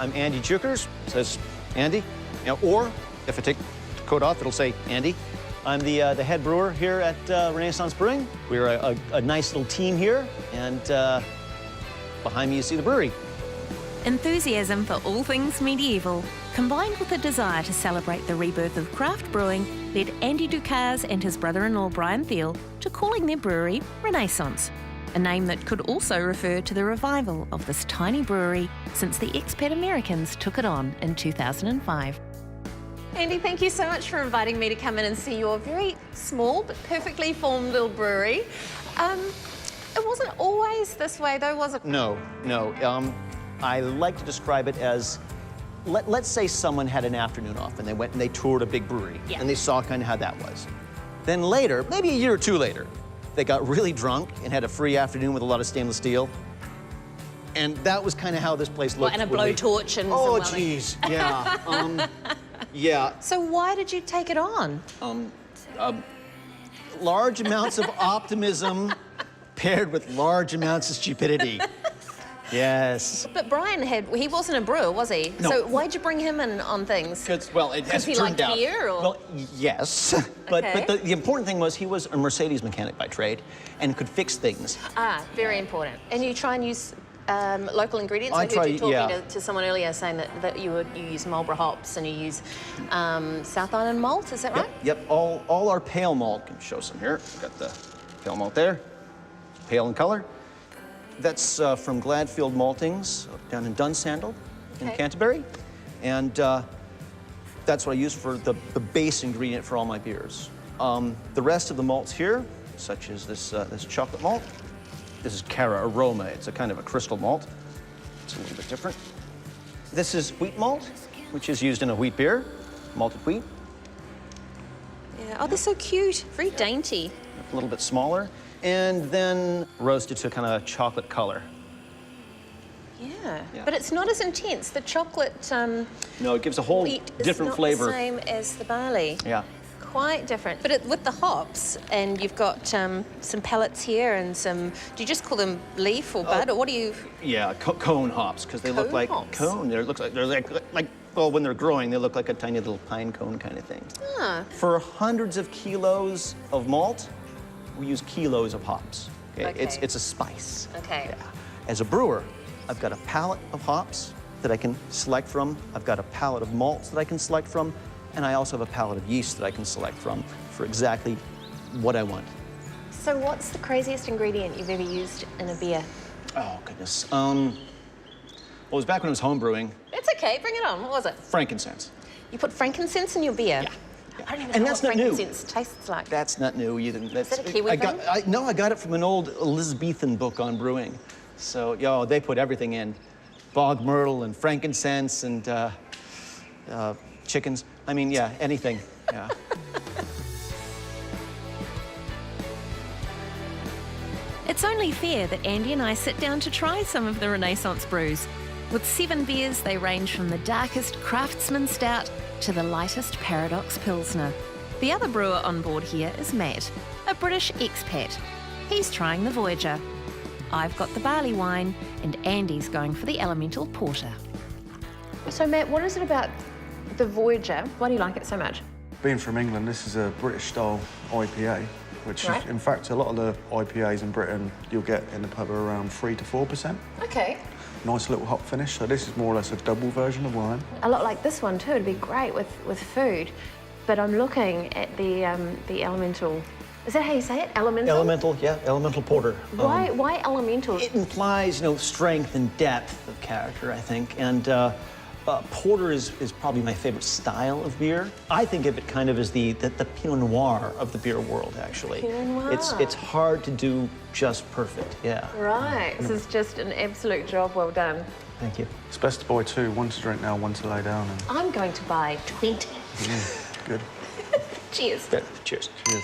I'm Andy Deuchars. It says Andy. Or if I take the coat off, it'll say Andy. I'm the head brewer here at Renaissance Brewing. We're a nice little team here, and behind me you see the brewery. Enthusiasm for all things medieval, combined with a desire to celebrate the rebirth of craft brewing, led Andy Deuchars and his brother-in-law Brian Thiel to calling their brewery Renaissance, a name that could also refer to the revival of this tiny brewery since the expat Americans took it on in 2005. Andy, thank you so much for inviting me to come in and see your very small but perfectly formed little brewery. It wasn't always this way though, was it? No. I like to describe it as, let's say someone had an afternoon off and they went and they toured a big brewery, and they saw kind of how that was. Then later, maybe a year or two later, they got really drunk and had a free afternoon with a lot of stainless steel. And that was kind of how this place looked. And a blowtorch and oh, some geez, yeah. Yeah. So why did you take it on? Large amounts of optimism paired with large amounts of stupidity. Yes. But Brian he wasn't a brewer, was he? No. So why'd you bring him in on things? Because, well, it has he turned liked out. beer, or? Well, yes. But the important thing was he was a Mercedes mechanic by trade and could fix things. Ah, very important. And you try and use local ingredients? I heard you talking to someone earlier saying that you use Marlborough hops and you use South Island malt, is that right? Yep. All our pale malt, can show some here. We've got the pale malt there, pale in color. That's from Gladfield Maltings down in Dunsandel in Canterbury. And that's what I use for the base ingredient for all my beers. The rest of the malts here, such as this chocolate malt, this is Cara Aroma. It's a kind of a crystal malt. It's a little bit different. This is wheat malt, which is used in a wheat beer, malted wheat. Yeah. Oh, they're so cute. Very dainty. A little bit smaller. And then roasted to kind of chocolate color. Yeah, but it's not as intense. The chocolate no, it gives a whole different flavor. It's not the same as the barley. Yeah. Quite different. But with the hops, and you've got some pellets here and some, do you just call them leaf or bud, or what do you? Yeah, cone hops, because they look like cone. They're like, well, when they're growing, they look like a tiny little pine cone kind of thing. Ah. For hundreds of kilos of malt, we use kilos of hops. Okay? It's a spice. Okay. Yeah. As a brewer, I've got a palette of hops that I can select from. I've got a palette of malts that I can select from. And I also have a palette of yeast that I can select from for exactly what I want. So what's the craziest ingredient you've ever used in a beer? Oh, goodness. Well, it was back when I was home brewing. It's okay, bring it on. What was it? Frankincense. You put frankincense in your beer? Yeah. I don't even know what frankincense tastes like. That's not new either. Is that a Kiwi thing? No, I got it from an old Elizabethan book on brewing. So, they put everything in. Bog myrtle and frankincense and chickens. I mean, yeah, anything, yeah. It's only fair that Andy and I sit down to try some of the Renaissance brews. With 7 beers, they range from the darkest Craftsman Stout to the lightest Paradox Pilsner. The other brewer on board here is Matt, a British expat. He's trying the Voyager. I've got the barley wine, and Andy's going for the elemental porter. So, Matt, what is it about the Voyager? Why do you like it so much? Being from England, this is a British-style IPA, which is, in fact, a lot of the IPAs in Britain you'll get in the pub are around 3 to 4%. Okay. Nice little hop finish, so this is more or less a double version of wine. A lot like this one too, it'd be great with food. But I'm looking at the elemental. Is that how you say it? Elemental? Elemental, yeah, elemental porter. Why elemental? It implies, strength and depth of character, I think. And porter is probably my favorite style of beer. I think of it kind of as the Pinot Noir of the beer world, actually. Pinot Noir. It's hard to do just perfect, yeah. Right, this is just an absolute job well done. Thank you. It's best to buy 2, one to drink now, one to lay down. And... I'm going to buy 20. Good. Cheers. Good. Cheers. Cheers.